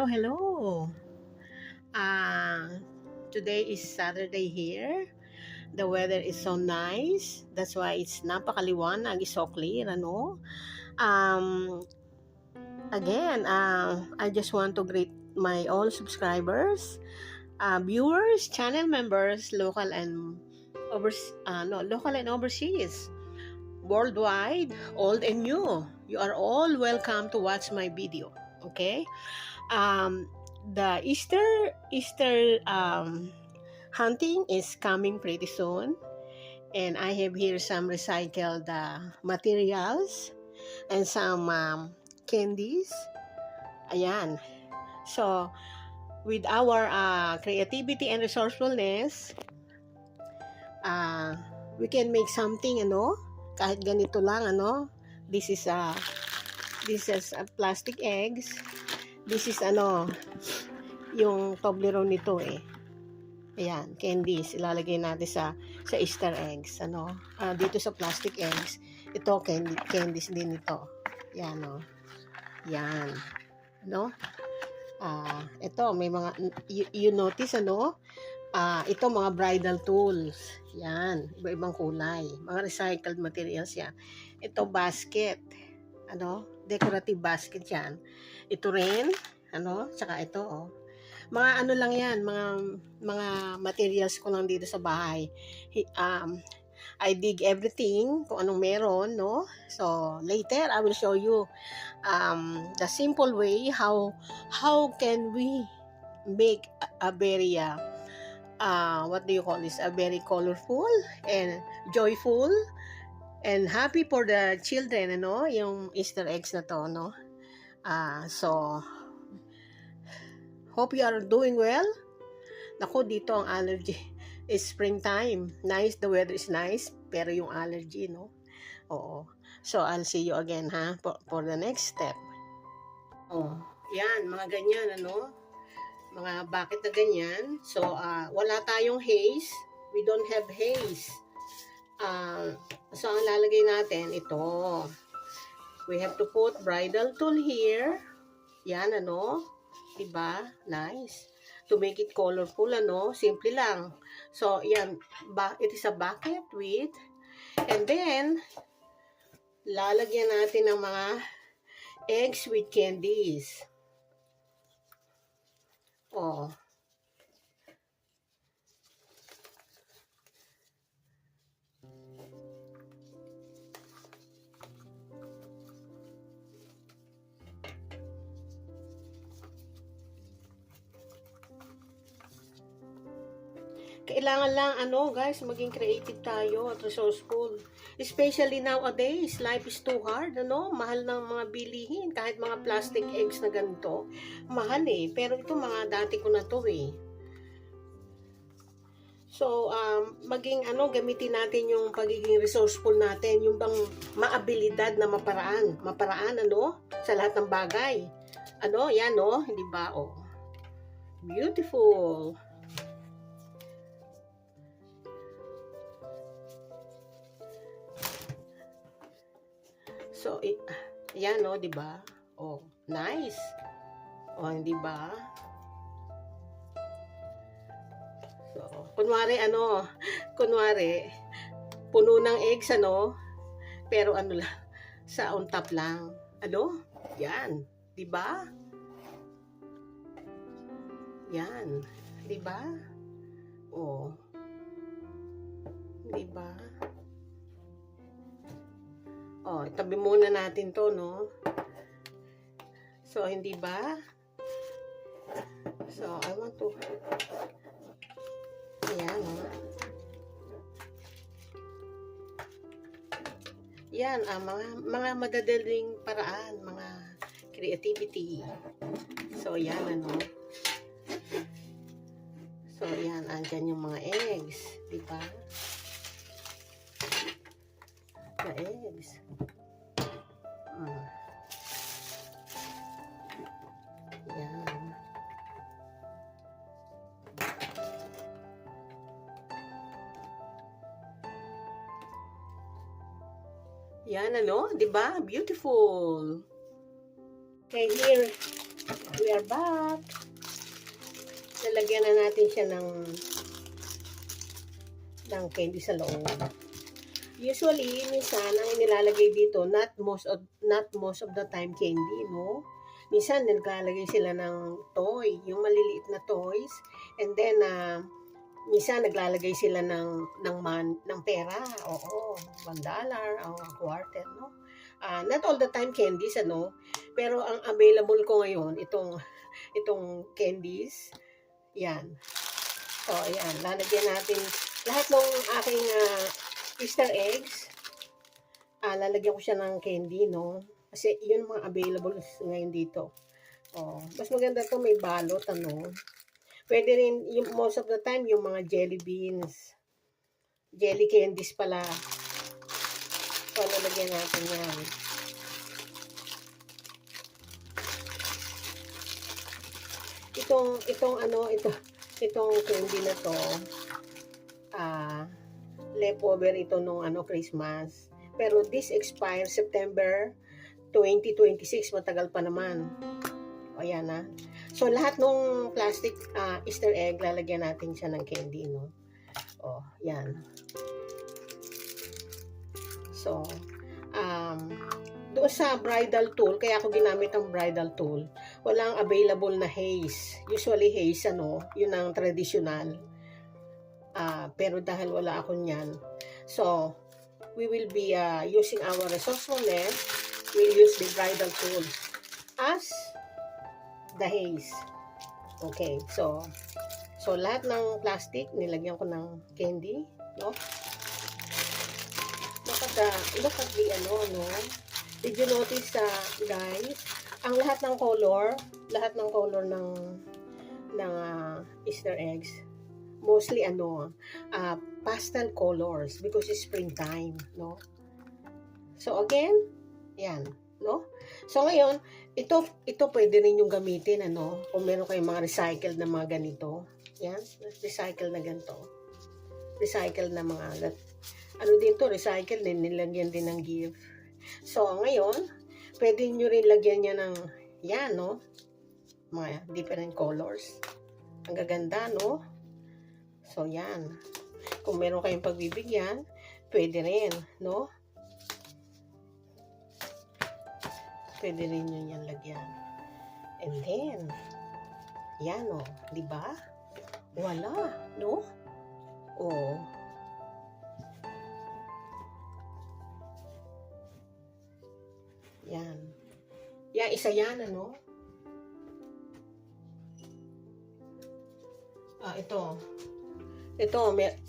hello. Uh, Today is Saturday here. The weather is so nice. That's why it's napakaliwanag, it's so clear, ano? Um, I just want to greet my all subscribers, viewers, channel members, local and overseas, worldwide, old and new. You are all welcome to watch my video. Okay? um, the Easter hunting is coming pretty soon, and I have here some recycled materials and some candies. Ayan. So, with our creativity and resourcefulness, uh, we can make something, kahit ganito lang, This is plastic eggs. This is yung Toblerone nito eh. Ayan, candies. Ilalagay natin sa Easter eggs. Dito sa plastic eggs. Ito, candies din ito. Yan, Yan. Ito, may mga, you notice, ito, mga bridal tools. Yan, iba-ibang kulay. Mga recycled materials yan. Ito, basket. Decorative basket yan. Ito rin, tsaka ito, mga lang yan, mga materials ko lang dito sa bahay. I dig everything kung anong meron, no? So later I will show you the simple way how can we make a very what do you call this, a very colorful and joyful and happy for the children, yung Easter eggs na to, so hope you are doing well. Naku, dito ang allergy. It's springtime. Nice, the weather is nice. Pero yung allergy, Oo. So, I'll see you again, for the next step. Yan, mga ganyan, Mga bucket na ganyan. So, wala tayong haze. We don't have haze. So, ang lalagay natin, ito. We have to put bridal tool here. Yan, Diba? Nice. To make it colorful, simple lang. So, yan. It is a bucket with, and then, lalagyan natin ng mga eggs with candies. Kailangan lang, guys, maging creative tayo at resourceful. Especially nowadays, life is too hard, Mahal ng mga bilihin. Kahit mga plastic eggs na ganito, mahal eh. Pero ito, mga dati ko na to eh. So, maging, gamitin natin yung pagiging resourceful natin, yung bang maabilidad na maparaan, sa lahat ng bagay. Yan, hindi ba, Beautiful. So, yan, di ba? Nice. Hindi ba? So, kunwari, puno ng eggs, pero lang, sa on top lang. Yan. Di ba? Yan. Di ba? Di ba? Itabi muna natin to, So, hindi ba? So, I want to, ayan, Yan, mga madadaling paraan, mga creativity. So, yan, So, yan, andyan yung mga eggs, di ba? The eggs. Yan. Yan, di ba? Beautiful. Okay, here, We are back. Lalagyan na natin siya ng candy sa loob. Usually, minsan, ang inilalagay dito, not most of the time candy, no? Minsan, naglalagay sila ng toy, yung maliliit na toys. And then, minsan, naglalagay sila ng pera. Oo, $1 o quarter, no? Not all the time candies, ano? Pero ang available ko ngayon, itong candies, yan. So, ayan. Lalagyan natin lahat ng aking Easter eggs. Lalagyan ko siya ng candy, no? Kasi yun mga available ngayon dito. Mas maganda to may balot, ano? Pwede rin, most of the time, yung mga jelly beans. Jelly candies pala. So, lalagyan natin yan. Itong candy na to, leftover ito nung Christmas. Pero this expires September 2026, matagal pa naman. Ayan na. So, lahat ng plastic Easter egg, lalagyan natin siya ng candy, no? Yan. So, doon sa bridal tool, kaya ako ginamit ang bridal tool, walang available na haze. Usually haze, yun ang traditional. Pero dahil wala ako niyan, so, we will be using our resourcefulness. We'll use the bridal tool as the haze. Okay, so lahat ng plastic, nilagyan ko ng candy, no? Look at the no? Did you notice, guys, ang lahat ng color ng Easter eggs, mostly pastel colors because it's springtime, no? So again, yan, no? So ngayon, ito pwede rin yung gamitin, kung meron kayong mga recycled na mga ganito. Yan, recycled na ganito. Recycled na mga, recycled din, nilagyan din ng gift. So ngayon, pwede nyo rin lagyan niya ng, yan, no? Mga different colors. Ang gaganda, no? So yan. Kung meron kayong pagbibigyan, pwede rin, no? Pwede rin yun yan lagyan. And then, yan, di ba? Wala, no? Yan. Yan, isa yan,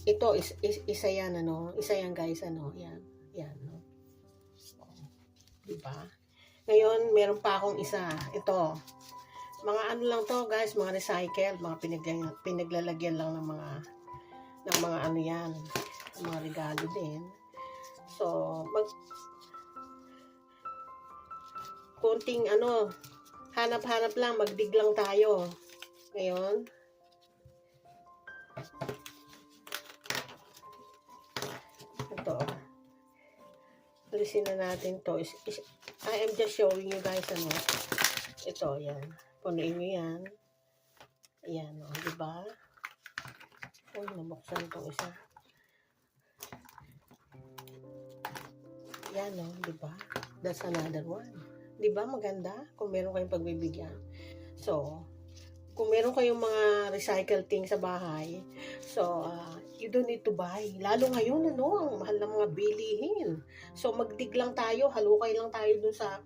Ito is isa yan, Isa yan, guys, yan. Yan, no? Diba? Ngayon, meron pa akong isa. Ito. Mga lang to, guys, mga recycled, mga pinaglalagyan lang ng mga yan. Mga regalo din. So, konting hanap-hanap lang, magdig lang tayo. Ngayon, ito. Alisin na natin to. I am just showing you guys, ito, yan. Punuin nyo yan. Ayan, diba? Uy, nabuksan itong isa. Yan, diba? That's another one. Diba, maganda? Kung meron kayong pagbibigyan. So, kung meron kayong mga recycled things sa bahay, so, you don't need to buy. Lalo ngayon, ang mahal ng mga bilihin. So, magdig lang tayo, halukay lang tayo sa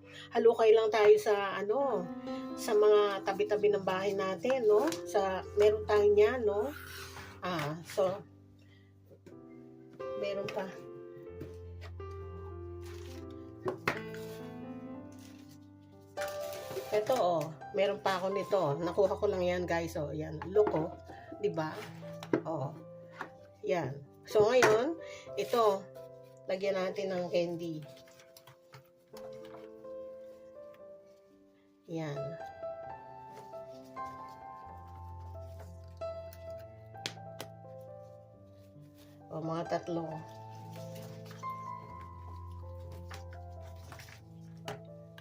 sa mga tabi-tabi ng bahay natin, no? Meron tayo niyan, no? So, meron pa. Ito, meron pa ako nito. Nakuha ko lang yan, guys, yan. Look, diba? Yan. So, ngayon, ito, lagyan natin ng candy. Yan. Mga tatlo.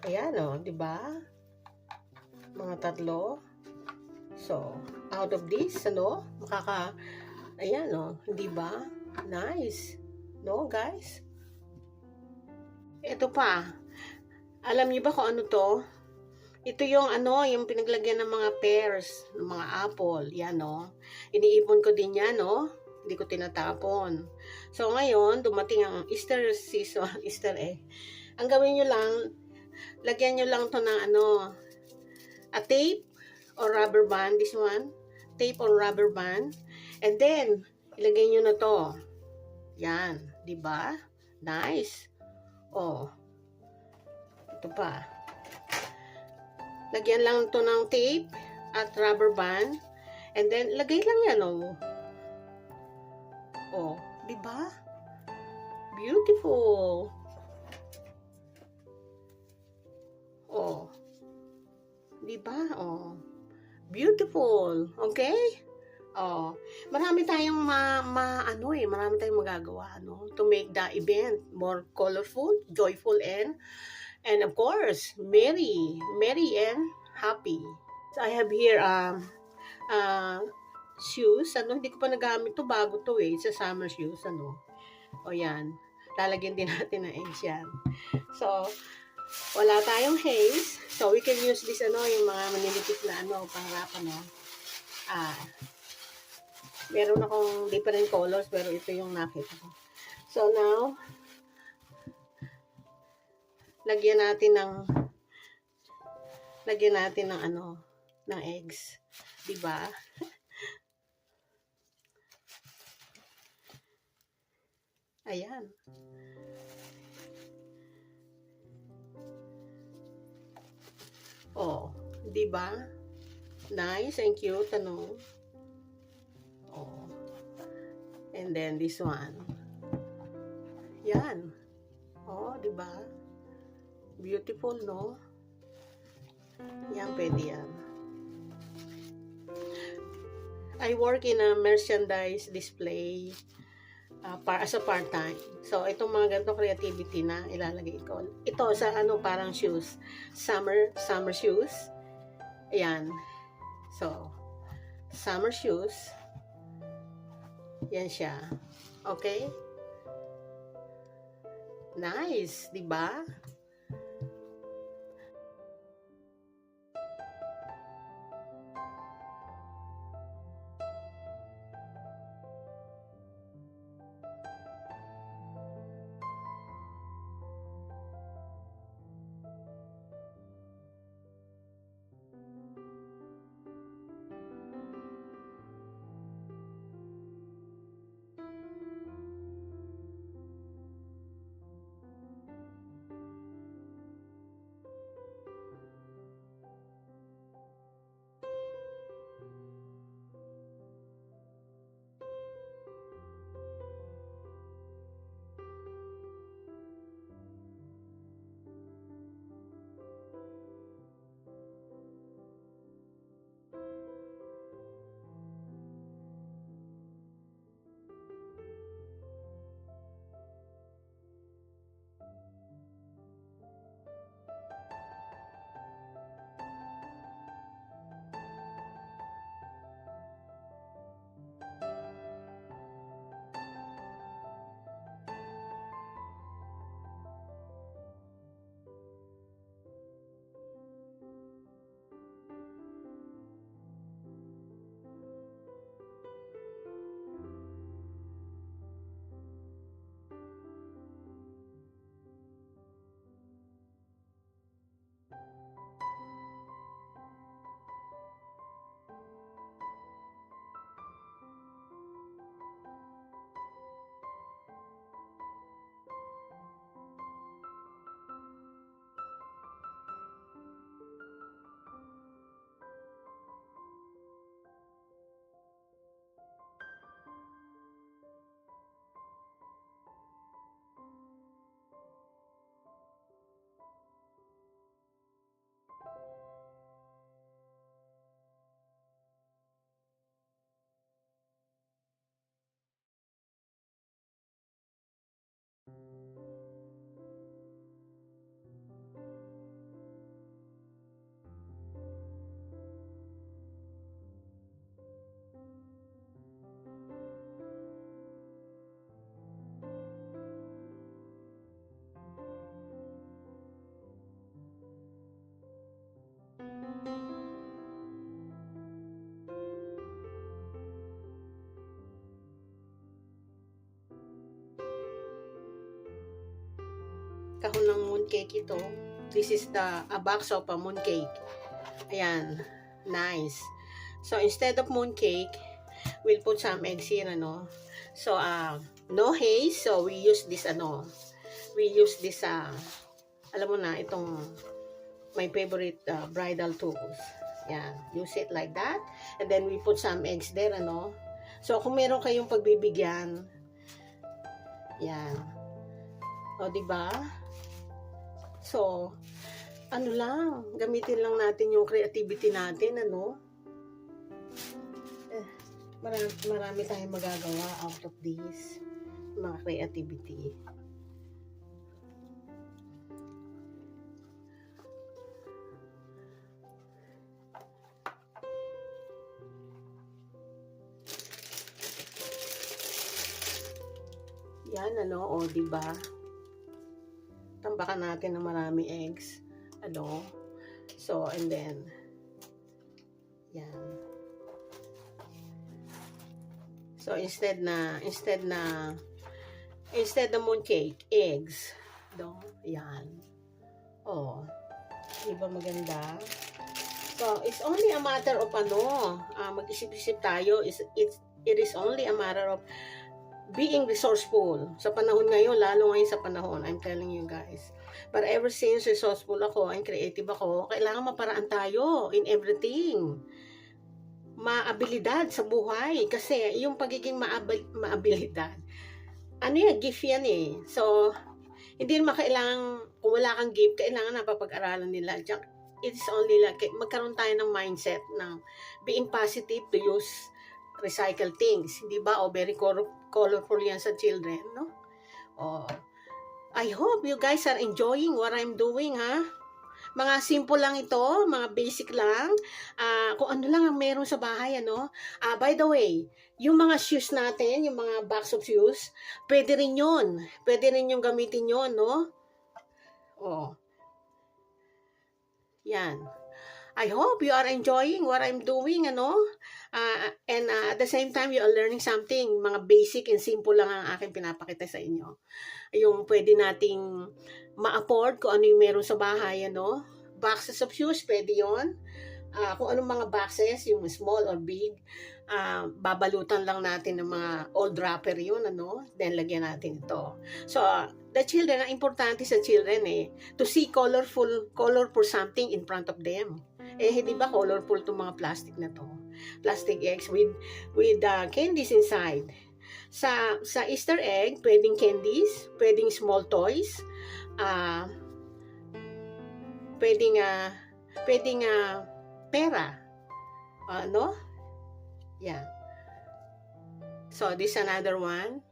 Ayan, diba? Mga tatlo. So, out of this, ano, ayan, no, di ba? Nice. No, guys? Ito pa. Alam niyo ba kung ano to? Ito yung ano, yung pinaglagyan ng mga pears, ng mga apple. Yan, no? Iniipon ko din yan, no? Hindi ko tinatapon. So, ngayon, dumating ang Easter season, Easter egg. Ang gawin nyo lang, lagyan nyo lang to ng ano, a tape or rubber band, this one. Tape or rubber band. And then, ilagay nyo na to. Yan, di ba? Nice. Oh, ito pa. Lagyan lang to ng tape at rubber band. And then, lagay lang yan, oh. Oh, di ba? Beautiful. Oh. Di ba? Oh. Beautiful. Okay? Oh. Marami tayong marami tayong magagawa, no? To make the event more colorful, joyful, and of course, merry and happy. So, I have here shoes. Ano, hindi ko pa nagamit to, bago to eh. Sa summer shoes, ano. O yan. Lalagyan din natin ng eggs yan. So, wala tayong haze. So, we can use this, ano, yung mga manilipit na, ano, pangrap, ano. Meron akong different colors, pero ito yung nakita ko. So, now, lagyan natin ng ano, ng eggs. Diba? Ayan. Oh, diba? Nice and cute, ano? Oh. And then this one. Yan. Oh, diba? Beautiful, no? Yan, pwede yan. I work in a merchandise display as a part-time. So, itong mga ganito creativity na ilalagay ko. Ito sa ano, parang shoes. Summer shoes. Ayan. So, summer shoes. Yan siya. Okay? Nice, di ba? kahon ng mooncake ito. This is a box of a mooncake. Ayan, nice. So, instead of mooncake, we'll put some eggs here, ano. So, no haze, so we use this, alam mo na, itong my favorite bridal tools. Yan, use it like that. And then we put some eggs there, ano. So, kung meron kayong pagbibigyan, yan. O, diba? So, ano lang, gamitin lang natin yung creativity natin, ano. Marami tayong magagawa out of this, mga creativity. Yan, ano, o, diba? Tambakan natin ng marami eggs. Ano? So, and then, yan. So, instead na mooncake, eggs. Do, yan. Oh, diba maganda? So, it's only a matter of, mag-isip-isip tayo. It is only a matter of being resourceful. Sa panahon ngayon, lalo ngayon sa panahon, I'm telling you guys. But ever since resourceful ako and creative ako, kailangan maparaan tayo in everything. Maabilidad sa buhay. Kasi yung pagiging maabilidad, ano yan, gift yan eh. So, hindi naman kailangan, kung wala kang gift, kailangan napapag-aralan nila. It's only like, magkaroon tayo ng mindset ng being positive to use recycle things, di ba? O very colorful yan sa children, no? Oh, I hope you guys are enjoying what I'm doing, ha? Mga simple lang ito, mga basic lang. Kung ano lang ang meron sa bahay, ano? By the way, yung mga shoes natin, yung mga box of shoes, pwede rin yun. Pwede rin yung gamitin yun, no? Oh. Yan. I hope you are enjoying what I'm doing, ano? And at the same time, you are learning something. Mga basic and simple lang ang aking pinapakita sa inyo. Yung pwede nating ma-afford kung ano yung meron sa bahay, ano? Boxes of shoes, pwede yun. Kung anong mga boxes, yung small or big, babalutan lang natin ng mga old wrapper yun, ano? Then, lagyan natin ito. So, the children, ang importante sa children to see colorful something in front of them. Di ba colorful itong mga plastic na to? Plastic eggs with candies inside. Sa Easter egg, pwedeng candies, pwedeng small toys, pwedeng pera. No? Yeah. So, this is another one.